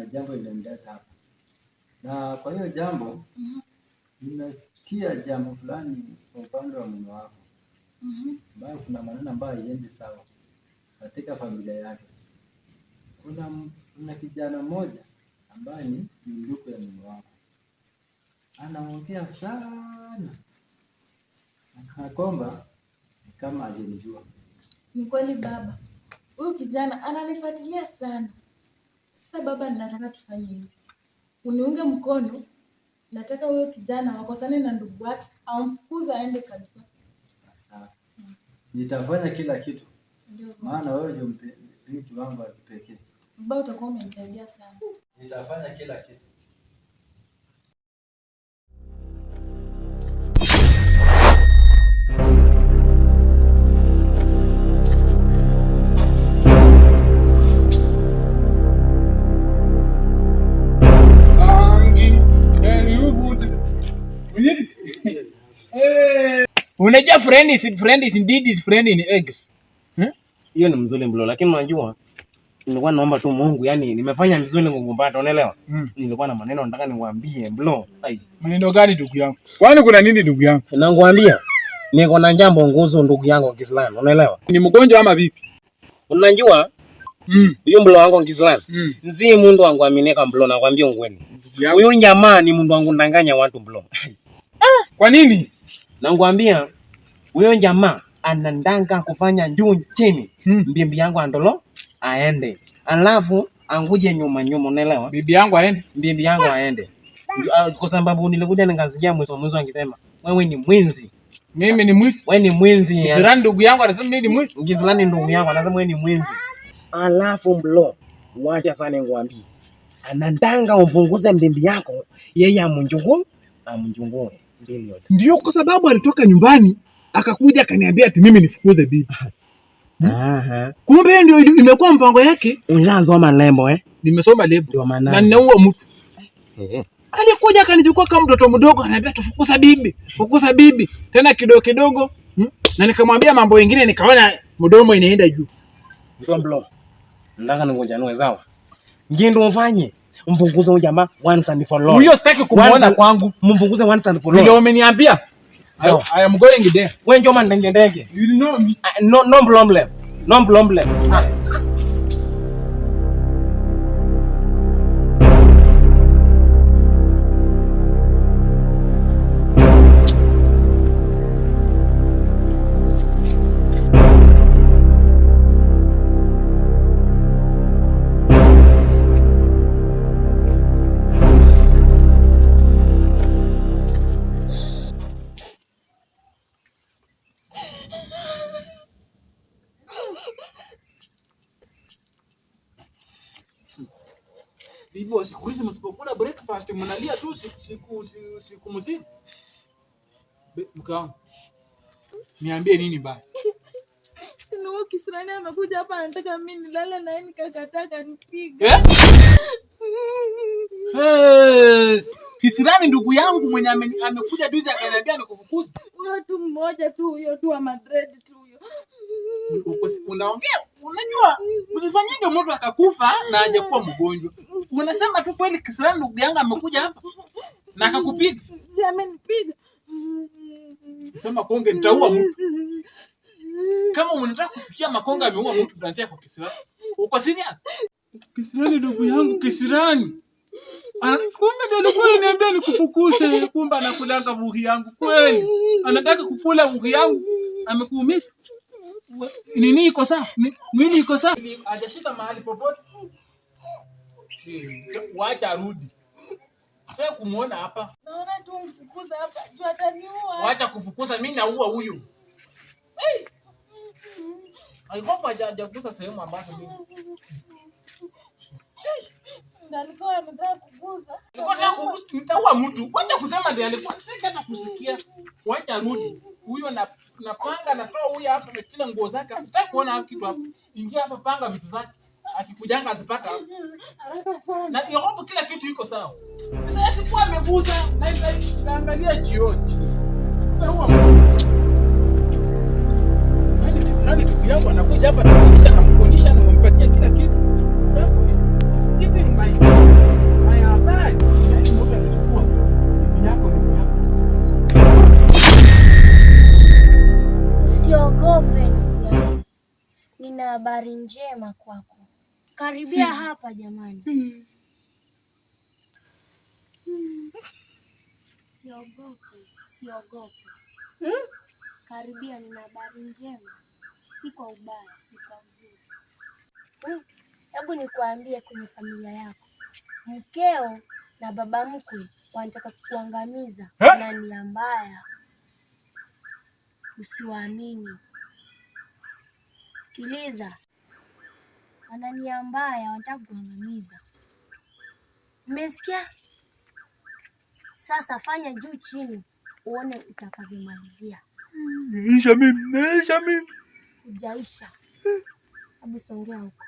kuna jambo linaleta hapa. Na kwa hiyo jambo nimesikia jambo fulani kwa upande wa mume wako. Ambayo kuna maneno ambayo haiendi sawa katika familia yake. Kuna kijana mmoja ambaye ni ndugu ya mume wako. Anaongea sana. Akakomba kama hajamjua. Ni kweli baba. Huyu kijana ananifuatilia sana. Sasa baba, ninataka tufanye hivi. Uniunge mkono. Nataka huyo kijana wakosane na ndugu wake, amfukuze aende kabisa. Sawa. Nitafanya kila kitu. Ndio. Maana wewe ndio mtu wangu wa kipekee. Baba, utakuwa umenisaidia sana. Nitafanya kila kitu. Unajua friend is indeed is friend in eggs. Hiyo ni mzuri mblo, lakini unajua nilikuwa naomba tu Mungu, yani nimefanya vizuri ngumbata, unaelewa? Nilikuwa na maneno nataka niwaambie mblo. Maneno gani ndugu yangu? Kwani kuna nini ndugu yangu? Nakwambia niko na jambo nguzo ndugu yangu wa Kiislamu, unaelewa? Ni mgonjwa ama vipi? Unajua? Huyo mblo wangu wa Kiislamu. Nzi mundu wangu amineka mblo, nakwambia ukweli. Huyo jamaa ni mundu wangu ndanganya watu mblo. Kwa nini? Nakwambia huyo jamaa anandanga kufanya juu chini. Bibi yangu andolo aende. Alafu anguje nyuma, unaelewa? Bibi yangu aende? Bibi yangu aende. Kwa sababu nilikuja nikasikia mwisho akisema wewe ni mwizi. Mimi ni mwizi? Wewe ni mwizi. Kisirani ndugu yangu anasema mimi ni mwizi. Kisirani ndugu yangu anasema wewe ni mwizi. Alafu mblo, wacha sana ngwambie. Anandanga umpunguze bibi yako, yeye amjungu. Ndio kwa sababu alitoka nyumbani akakuja akaniambia ati mimi nifukuze bibi. Kumbe ndio imekuwa mpango yake. Unaanza malembo Nimesoma lebo na ninaua mtu. Alikuja akanichukua kama mtoto mdogo ananiambia tufukuza bibi. Tena kidogo kidogo. Na nikamwambia mambo mengine nikaona mdomo inaenda juu. Mblo. Ndaka ningoja niwe sawa. Ngindo mfanye. Mpunguze huyo jamaa once and for all. Huyo sitaki kumuona kwangu. Mpunguze once and for all. Ndio umeniambia. I am going there. Wewe njoo mandenge. You know me. No problem. No problem. Bibi wa siku hizi msipokula breakfast mnalia tu siku mzima. Mke wangu. Niambie nini baya? Sina Kisirani amekuja hapa anataka mimi nilale na yeye nikakataka nipige. Kisirani ndugu yangu mwenye amekuja juzi akaniambia nikufukuza. Mtu mmoja tu huyo tu wa Madrid tu huyo. Unaongea, unajua usifanyike mtu akakufa na hajakuwa mgonjwa. Unasema tu kweli Kisirani ndugu yangu amekuja hapa na akakupiga. Si amenipiga. Sema konge nitaua mtu. Kama unataka kusikia makonga ameua mtu tuanze kwa Kisirani. Uko serious? Kisirani ndugu yangu Kisirani. Kumbe ndio alikuwa ananiambia nikufukuze, kumbe anakulanga buhi yangu kweli. Anataka kukula buhi yangu. Amekuumiza. Nini iko sawa? Nini iko sawa? Hajashika mahali popote. Wacha arudi. Sasa kumuona hapa. Naona tu mfukuza hapa. Jua ataniua. Wacha kufukuza, mimi naua huyu. Alikuwa hajagusa sehemu ambayo mimi. Alikuwa anataka kugusa. Alikuwa anataka kugusa, nitaua mtu. Wacha kusema ndio alikuwa sitaki kusikia. Wacha arudi. Huyo napanga natoa huyu hapa na kila nguo zake. Sitaki kuona kitu hapa. Ingia hapa panga vitu zake. Akikujanga azipata hapa. Na hapo kila kitu iko sawa. Sasa sikuwa amegusa na angalia jioni. Naua mtu. Hadi Kisirani ndugu yangu anakuja hapa na kumlisha na kumkonyesha na kumpatia kila kitu. Kitu mbaya. habari njema kwako. Karibia hapa jamani. Siogope. Karibia, nina habari njema. Si kwa ubaya, ni kwa uzuri. Hebu nikuambie, kwenye familia yako mkeo na baba mkwe wanataka kukuangamiza na nia mbaya. Usiwaamini. Sikiliza, wana nia mbaya, wanataka kukuangamiza. Umesikia? Sasa fanya juu chini uone utakavyomalizia. Naisha mimi. Hujaisha. Hebu songea huko.